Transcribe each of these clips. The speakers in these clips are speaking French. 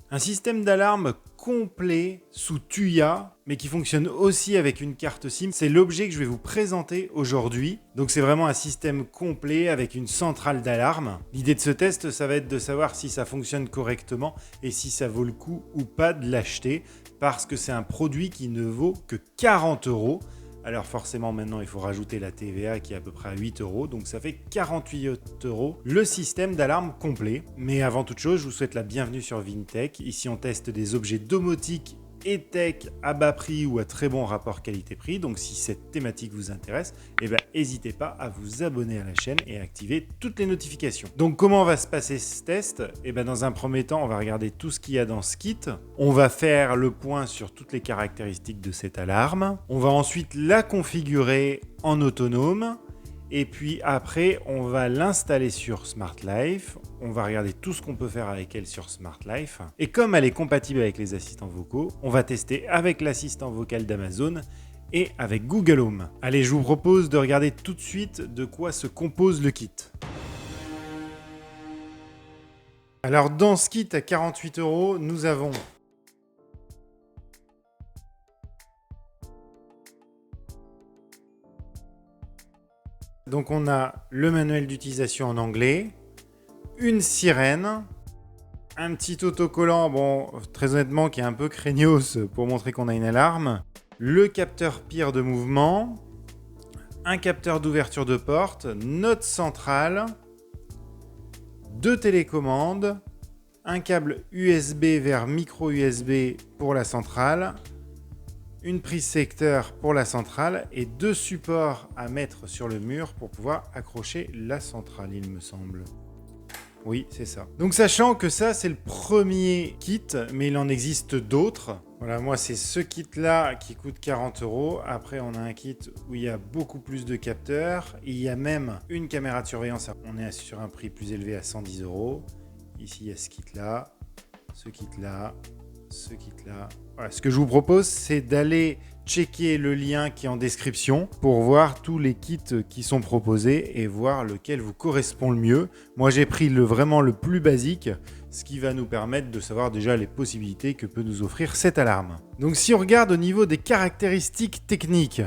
Un système d'alarme complet sous Tuya, mais qui fonctionne aussi avec une carte SIM. C'est l'objet que je vais vous présenter aujourd'hui. Donc c'est vraiment un système complet avec une centrale d'alarme. L'idée de ce test, ça va être de savoir si ça fonctionne correctement et si ça vaut le coup ou pas de l'acheter, parce que c'est un produit qui ne vaut que 40 €. Alors forcément maintenant il faut rajouter la TVA qui est à peu près à 8 €, donc ça fait 48 € le système d'alarme complet. Mais avant toute chose, je vous souhaite la bienvenue sur Vintech. Ici on teste des objets domotiques et tech à bas prix ou à très bon rapport qualité-prix. Donc si cette thématique vous intéresse, n'hésitez pas à vous abonner à la chaîne et à activer toutes les notifications. Donc comment va se passer ce test? Dans un premier temps, on va regarder tout ce qu'il y a dans ce kit. On va faire le point sur toutes les caractéristiques de cette alarme. On va ensuite la configurer en autonome. Et puis après, on va l'installer sur Smart Life. On va regarder tout ce qu'on peut faire avec elle sur Smart Life. Et comme elle est compatible avec les assistants vocaux, on va tester avec l'assistant vocal d'Amazon et avec Google Home. Allez, je vous propose de regarder tout de suite de quoi se compose le kit. Alors dans ce kit à 48 €, nous avons donc on a le manuel d'utilisation en anglais, une sirène, un petit autocollant, bon, très honnêtement, qui est un peu craignos pour montrer qu'on a une alarme, le capteur PIR de mouvement, un capteur d'ouverture de porte, notre centrale, 2 télécommandes, un câble USB vers micro USB pour la centrale, une prise secteur pour la centrale et 2 supports à mettre sur le mur pour pouvoir accrocher la centrale, il me semble. Oui, c'est ça. Donc sachant que ça, c'est le premier kit, mais il en existe d'autres. Voilà, moi, c'est ce kit-là qui coûte 40 €. Après, on a un kit où il y a beaucoup plus de capteurs. Il y a même une caméra de surveillance. On est sur un prix plus élevé à 110 €. Ici, il y a ce kit-là, ce kit-là, ce kit-là. Voilà, ce que je vous propose, c'est d'aller checker le lien qui est en description pour voir tous les kits qui sont proposés et voir lequel vous correspond le mieux. Moi, j'ai pris vraiment le plus basique, ce qui va nous permettre de savoir déjà les possibilités que peut nous offrir cette alarme. Donc, si on regarde au niveau des caractéristiques techniques,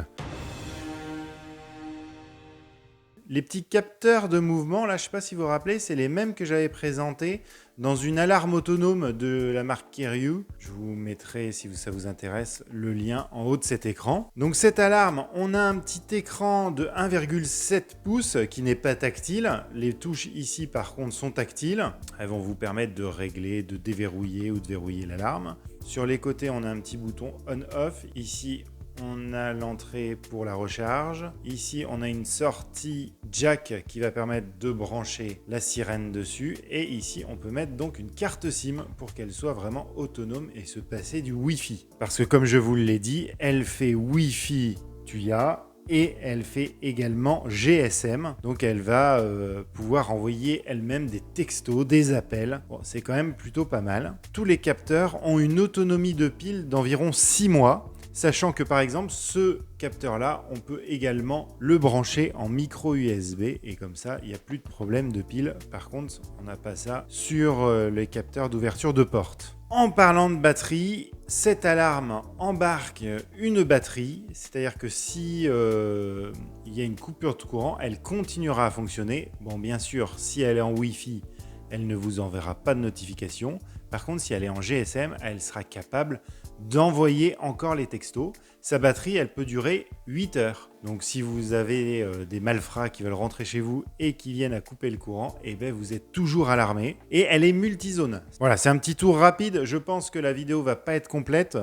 les petits capteurs de mouvement, là, je ne sais pas si vous vous rappelez, c'est les mêmes que j'avais présentés dans une alarme autonome de la marque Kiryu. Je vous mettrai, si ça vous intéresse, le lien en haut de cet écran. Donc cette alarme, on a un petit écran de 1,7 pouces qui n'est pas tactile. Les touches ici, par contre, sont tactiles. Elles vont vous permettre de régler, de déverrouiller ou de verrouiller l'alarme. Sur les côtés, on a un petit bouton on-off. Ici, on a l'entrée pour la recharge. Ici, on a une sortie jack qui va permettre de brancher la sirène dessus. Et ici, on peut mettre donc une carte SIM pour qu'elle soit vraiment autonome et se passer du Wi-Fi. Parce que comme je vous l'ai dit, elle fait Wi-Fi Tuya et elle fait également GSM. Donc elle va pouvoir envoyer elle-même des textos, des appels. Bon, c'est quand même plutôt pas mal. Tous les capteurs ont une autonomie de pile d'environ 6 mois. Sachant que par exemple, ce capteur-là, on peut également le brancher en micro USB et comme ça, il n'y a plus de problème de pile. Par contre, on n'a pas ça sur les capteurs d'ouverture de porte. En parlant de batterie, cette alarme embarque une batterie, c'est-à-dire que si il y a une coupure de courant, elle continuera à fonctionner. Bon, bien sûr, si elle est en Wi-Fi, elle ne vous enverra pas de notification. Par contre, si elle est en GSM, elle sera capable d'envoyer encore les textos. Sa batterie, elle peut durer 8 heures. Donc si vous avez des malfrats qui veulent rentrer chez vous et qui viennent à couper le courant, vous êtes toujours alarmé. Et elle est multizone. Voilà, c'est un petit tour rapide. Je pense que la vidéo va pas être complète.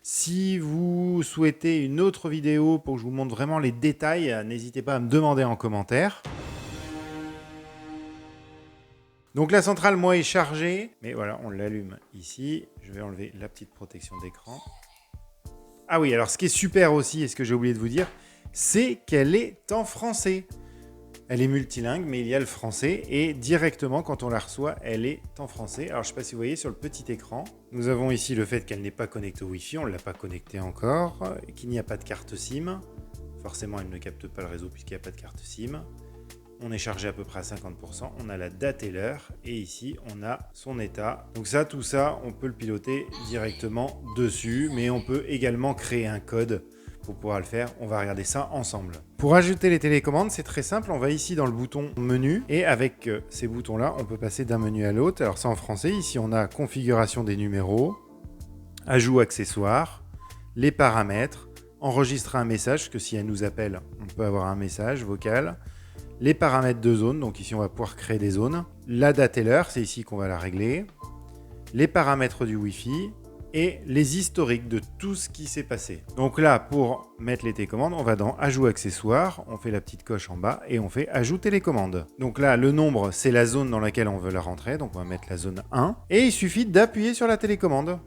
Si vous souhaitez une autre vidéo pour que je vous montre vraiment les détails, n'hésitez pas à me demander en commentaire. Donc la centrale, moi, est chargée. Mais voilà, on l'allume ici. Je vais enlever la petite protection d'écran. Ah oui, alors ce qui est super aussi, et ce que j'ai oublié de vous dire, c'est qu'elle est en français. Elle est multilingue, mais il y a le français. Et directement, quand on la reçoit, elle est en français. Alors je ne sais pas si vous voyez sur le petit écran. Nous avons ici le fait qu'elle n'est pas connectée au Wi-Fi. On ne l'a pas connectée encore. Qu'il n'y a pas de carte SIM. Forcément, elle ne capte pas le réseau puisqu'il n'y a pas de carte SIM. On est chargé à peu près à 50%. On a la date et l'heure. Et ici, on a son état. Donc ça, tout ça, on peut le piloter directement dessus. Mais on peut également créer un code pour pouvoir le faire. On va regarder ça ensemble. Pour ajouter les télécommandes, c'est très simple. On va ici dans le bouton menu. Et avec ces boutons-là, on peut passer d'un menu à l'autre. Alors ça en français. Ici, on a configuration des numéros, ajout accessoires, les paramètres, enregistrer un message, que si elle nous appelle, on peut avoir un message vocal. Les paramètres de zone, donc ici on va pouvoir créer des zones. La date et l'heure, c'est ici qu'on va la régler. Les paramètres du Wi-Fi et les historiques de tout ce qui s'est passé. Donc là, pour mettre les télécommandes, on va dans Ajout accessoires, on fait la petite coche en bas et on fait Ajout télécommande. Donc là, le nombre, c'est la zone dans laquelle on veut la rentrer, donc on va mettre la zone 1. Et il suffit d'appuyer sur la télécommande.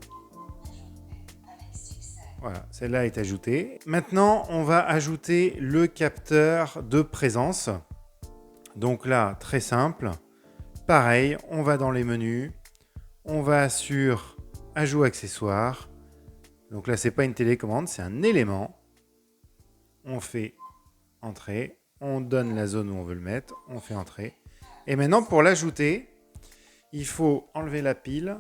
Voilà, celle-là est ajoutée. Maintenant, on va ajouter le capteur de présence. Donc là, très simple. Pareil, on va dans les menus. On va sur Ajout accessoires. Donc là, c'est pas une télécommande, c'est un élément. On fait Entrée. On donne la zone où on veut le mettre. On fait Entrée. Et maintenant, pour l'ajouter, il faut enlever la pile.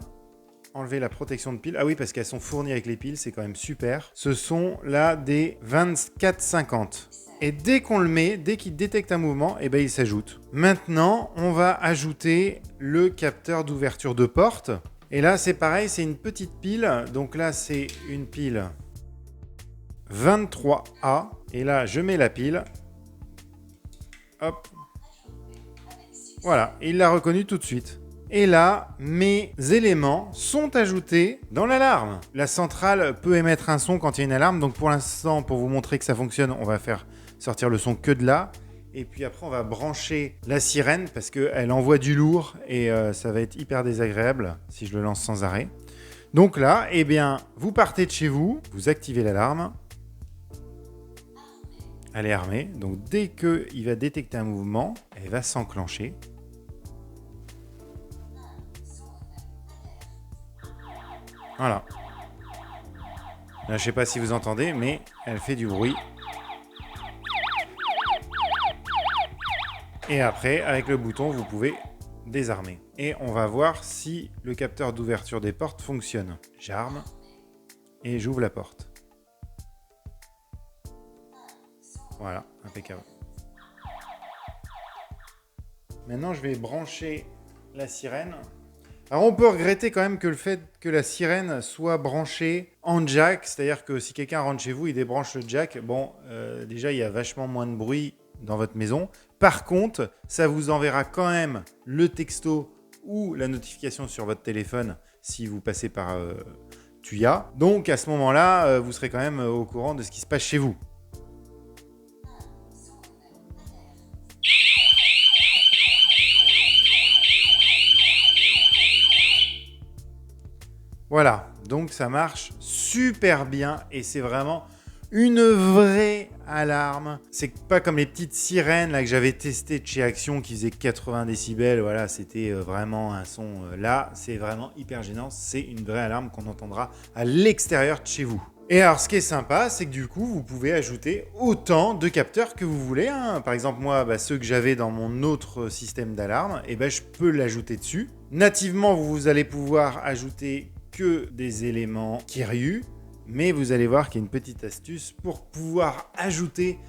Enlever la protection de pile. Ah oui, parce qu'elles sont fournies avec les piles, c'est quand même super. Ce sont là des 2450. Et dès qu'on le met, dès qu'il détecte un mouvement, eh ben, il s'ajoute. Maintenant, on va ajouter le capteur d'ouverture de porte. Et là, c'est pareil, c'est une petite pile. Donc là, c'est une pile 23A. Et là, je mets la pile. Hop. Voilà, il l'a reconnu tout de suite. Et là, mes éléments sont ajoutés dans l'alarme. La centrale peut émettre un son quand il y a une alarme. Donc pour l'instant, pour vous montrer que ça fonctionne, on va faire sortir le son que de là. Et puis après, on va brancher la sirène parce qu'elle envoie du lourd et ça va être hyper désagréable si je le lance sans arrêt. Donc là, eh bien, vous partez de chez vous, vous activez l'alarme. Elle est armée. Donc dès qu'il va détecter un mouvement, elle va s'enclencher. Voilà. Là, je ne sais pas si vous entendez, mais elle fait du bruit. Et après, avec le bouton, vous pouvez désarmer. Et on va voir si le capteur d'ouverture des portes fonctionne. J'arme et j'ouvre la porte. Voilà, impeccable. Maintenant, je vais brancher la sirène. Alors on peut regretter quand même que le fait que la sirène soit branchée en jack, c'est-à-dire que si quelqu'un rentre chez vous, il débranche le jack, bon, déjà il y a vachement moins de bruit dans votre maison. Par contre, ça vous enverra quand même le texto ou la notification sur votre téléphone si vous passez par Tuya. Donc à ce moment-là, vous serez quand même au courant de ce qui se passe chez vous. Voilà, donc ça marche super bien et c'est vraiment une vraie alarme. C'est pas comme les petites sirènes là que j'avais testées de chez Action qui faisaient 80 décibels. Voilà, c'était vraiment un son. Là, c'est vraiment hyper gênant. C'est une vraie alarme qu'on entendra à l'extérieur de chez vous. Et alors, ce qui est sympa, c'est que du coup, vous pouvez ajouter autant de capteurs que vous voulez. Hein. Par exemple, moi, ceux que j'avais dans mon autre système d'alarme, je peux l'ajouter dessus. Nativement, vous allez pouvoir ajouter que des éléments Kiryu, mais vous allez voir qu'il y a une petite astuce pour pouvoir ajouter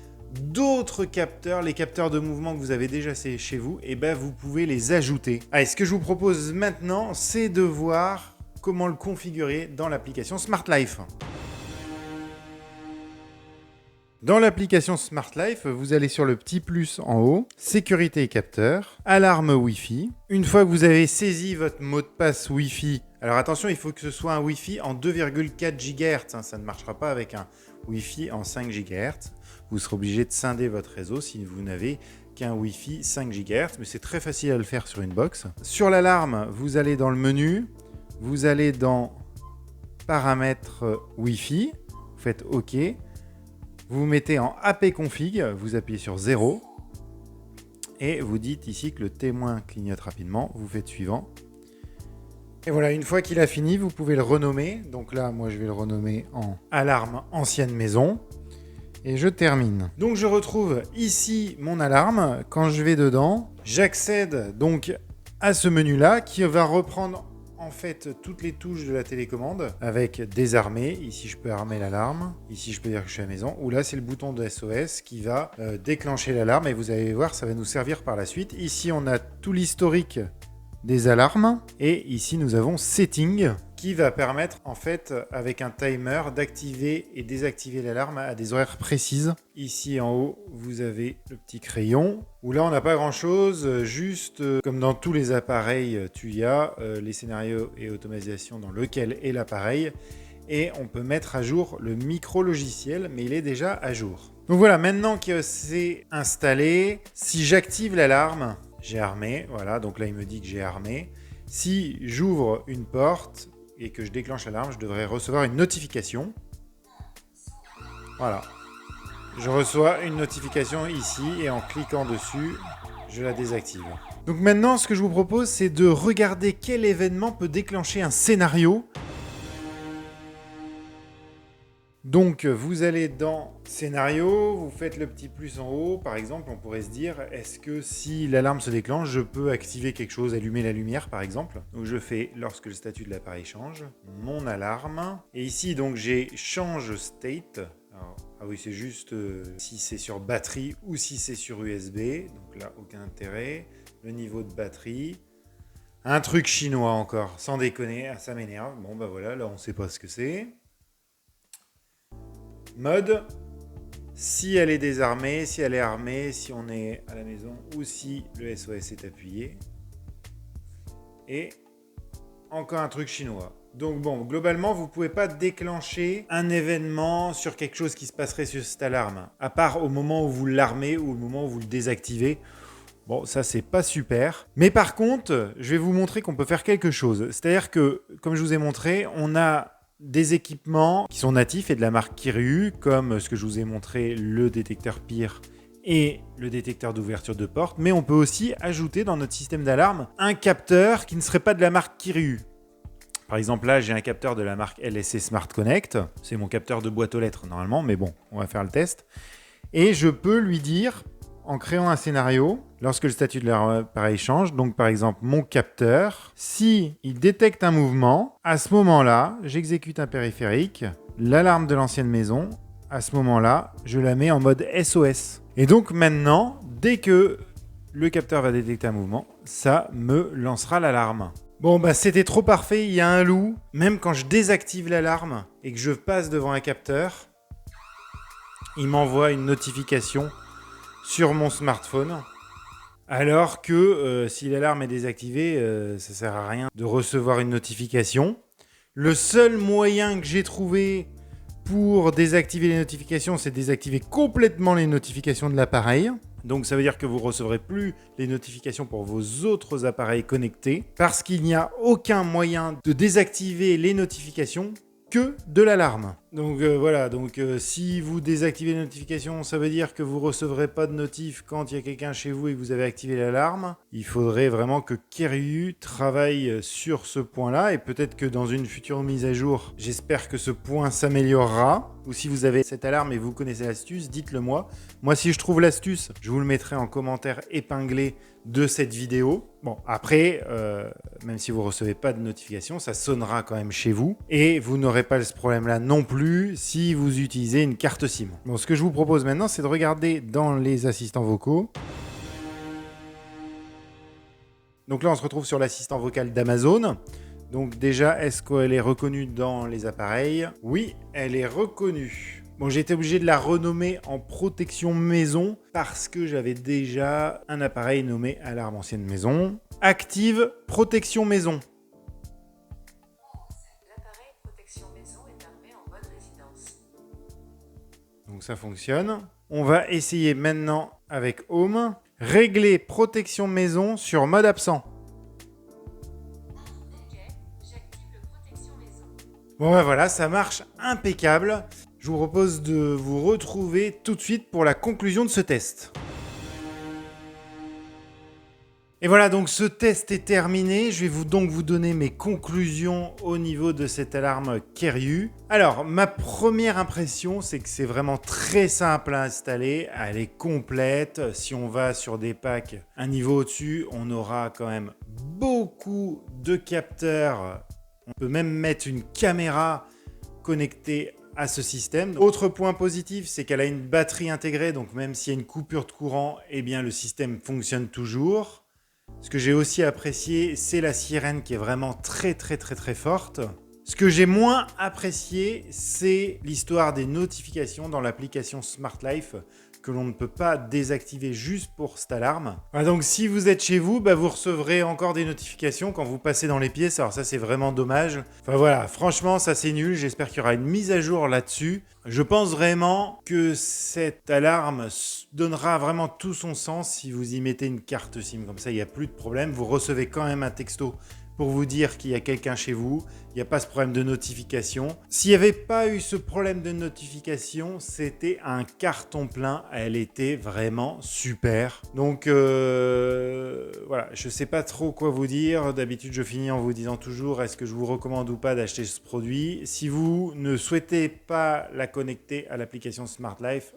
d'autres capteurs, les capteurs de mouvement que vous avez déjà chez vous, vous pouvez les ajouter. Allez, ce que je vous propose maintenant, c'est de voir comment le configurer dans l'application Smart Life. Dans l'application Smart Life, vous allez sur le petit plus en haut, sécurité et capteur, alarme Wi-Fi. Une fois que vous avez saisi votre mot de passe Wi-Fi, alors attention, il faut que ce soit un Wi-Fi en 2,4 GHz. Ça ne marchera pas avec un Wi-Fi en 5 GHz. Vous serez obligé de scinder votre réseau si vous n'avez qu'un Wi-Fi 5 GHz, mais c'est très facile à le faire sur une box. Sur l'alarme, vous allez dans le menu, vous allez dans paramètres Wi-Fi, vous faites OK. Vous vous mettez en APconfig, vous appuyez sur 0 et vous dites ici que le témoin clignote rapidement, vous faites suivant. Et voilà, une fois qu'il a fini, vous pouvez le renommer. Donc là, moi, je vais le renommer en alarme ancienne maison. Et je termine. Donc je retrouve ici mon alarme. Quand je vais dedans, j'accède donc à ce menu-là qui va reprendre en fait toutes les touches de la télécommande avec désarmer. Ici je peux armer l'alarme. Ici je peux dire que je suis à la maison. Ou là c'est le bouton de SOS qui va déclencher l'alarme et vous allez voir ça va nous servir par la suite. Ici on a tout l'historique des alarmes et ici nous avons Setting qui va permettre en fait avec un timer d'activer et désactiver l'alarme à des horaires précises. Ici en haut vous avez le petit crayon où là on n'a pas grand chose, juste comme dans tous les appareils Tuya, les scénarios et automatisation dans lequel est l'appareil et on peut mettre à jour le micro logiciel mais il est déjà à jour. Donc voilà, maintenant que c'est installé, si j'active l'alarme, j'ai armé, voilà, donc là il me dit que j'ai armé. Si j'ouvre une porte et que je déclenche l'alarme, je devrais recevoir une notification. Voilà. Je reçois une notification ici et en cliquant dessus, je la désactive. Donc maintenant, ce que je vous propose, c'est de regarder quel événement peut déclencher un scénario. Donc, vous allez dans Scénario, vous faites le petit plus en haut. Par exemple, on pourrait se dire, est-ce que si l'alarme se déclenche, je peux activer quelque chose, allumer la lumière, par exemple. Donc, je fais, lorsque le statut de l'appareil change, mon alarme. Et ici, donc, j'ai Change State. Alors, ah oui, c'est juste si c'est sur batterie ou si c'est sur USB. Donc là, aucun intérêt. Le niveau de batterie. Un truc chinois encore, sans déconner, ça m'énerve. Bon, bah voilà, là, on ne sait pas ce que c'est. Mode, si elle est désarmée, si elle est armée, si on est à la maison ou si le SOS est appuyé. Et encore un truc chinois. Donc bon, globalement, vous ne pouvez pas déclencher un événement sur quelque chose qui se passerait sur cette alarme, à part au moment où vous l'armez ou au moment où vous le désactivez. Bon, ça, c'est pas super. Mais par contre, je vais vous montrer qu'on peut faire quelque chose. C'est-à-dire que, comme je vous ai montré, on a des équipements qui sont natifs et de la marque Kiryu, comme ce que je vous ai montré, le détecteur PIR et le détecteur d'ouverture de porte, mais on peut aussi ajouter dans notre système d'alarme un capteur qui ne serait pas de la marque Kiryu. Par exemple, là, j'ai un capteur de la marque LSC Smart Connect. C'est mon capteur de boîte aux lettres, normalement, mais bon, on va faire le test. Et je peux lui dire, en créant un scénario, lorsque le statut de l'appareil change, donc par exemple mon capteur, si il détecte un mouvement, à ce moment-là, j'exécute un périphérique, l'alarme de l'ancienne maison, à ce moment-là, je la mets en mode SOS. Et donc maintenant, dès que le capteur va détecter un mouvement, ça me lancera l'alarme. Bon, bah c'était trop parfait, il y a un loup. Même quand je désactive l'alarme et que je passe devant un capteur, il m'envoie une notification sur mon smartphone. Alors que si l'alarme est désactivée, ça sert à rien de recevoir une notification. Le seul moyen que j'ai trouvé pour désactiver les notifications, c'est de désactiver complètement les notifications de l'appareil. Donc ça veut dire que vous ne recevrez plus les notifications pour vos autres appareils connectés parce qu'il n'y a aucun moyen de désactiver les notifications que de l'alarme. Donc voilà, si vous désactivez les notifications, ça veut dire que vous ne recevrez pas de notif quand il y a quelqu'un chez vous et que vous avez activé l'alarme. Il faudrait vraiment que Kiryu travaille sur ce point-là et peut-être que dans une future mise à jour, j'espère que ce point s'améliorera. Ou si vous avez cette alarme et vous connaissez l'astuce, dites-le moi. Moi, si je trouve l'astuce, je vous le mettrai en commentaire épinglé de cette vidéo. Bon, après, même si vous ne recevez pas de notification, ça sonnera quand même chez vous. Et vous n'aurez pas ce problème-là non plus si vous utilisez une carte SIM. Bon, ce que je vous propose maintenant, c'est de regarder dans les assistants vocaux. Donc là, on se retrouve sur l'assistant vocal d'Amazon. Donc déjà, est-ce qu'elle est reconnue dans les appareils? Oui, elle est reconnue. Bon, j'ai été obligé de la renommer en protection maison parce que j'avais déjà un appareil nommé alarme ancienne maison. Active protection maison. L'appareil protection maison est armé en mode résidence. Donc ça fonctionne. On va essayer maintenant avec Home. Régler protection maison sur mode absent. Bon ben voilà, ça marche impeccable. Je vous propose de vous retrouver tout de suite pour la conclusion de ce test. Et voilà, donc ce test est terminé. Je vais vous donner mes conclusions au niveau de cette alarme Keryu. Alors, ma première impression, c'est que c'est vraiment très simple à installer. Elle est complète. Si on va sur des packs un niveau au-dessus, on aura quand même beaucoup de capteurs. On peut même mettre une caméra connectée à ce système. Autre point positif, c'est qu'elle a une batterie intégrée. Donc même s'il y a une coupure de courant, eh bien, le système fonctionne toujours. Ce que j'ai aussi apprécié, c'est la sirène qui est vraiment très forte. Ce que j'ai moins apprécié, c'est l'histoire des notifications dans l'application Smart Life que l'on ne peut pas désactiver juste pour cette alarme. Donc si vous êtes chez vous, vous recevrez encore des notifications quand vous passez dans les pièces. Alors ça, c'est vraiment dommage. Enfin voilà, franchement, ça c'est nul. J'espère qu'il y aura une mise à jour là-dessus. Je pense vraiment que cette alarme donnera vraiment tout son sens si vous y mettez une carte SIM. Comme ça, il n'y a plus de problème. Vous recevez quand même un texto pour vous dire qu'il y a quelqu'un chez vous. Il n'y a pas ce problème de notification. S'il n'y avait pas eu ce problème de notification, c'était un carton plein. Elle était vraiment super. Donc voilà, je ne sais pas trop quoi vous dire. D'habitude, je finis en vous disant toujours est-ce que je vous recommande ou pas d'acheter ce produit. Si vous ne souhaitez pas la connecter à l'application Smart Life,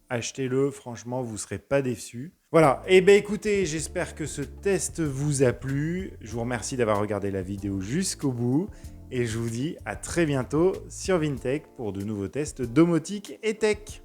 achetez-le, franchement, vous ne serez pas déçus. Voilà, et écoutez, j'espère que ce test vous a plu. Je vous remercie d'avoir regardé la vidéo jusqu'au bout. Et je vous dis à très bientôt sur Vintech pour de nouveaux tests domotique et tech.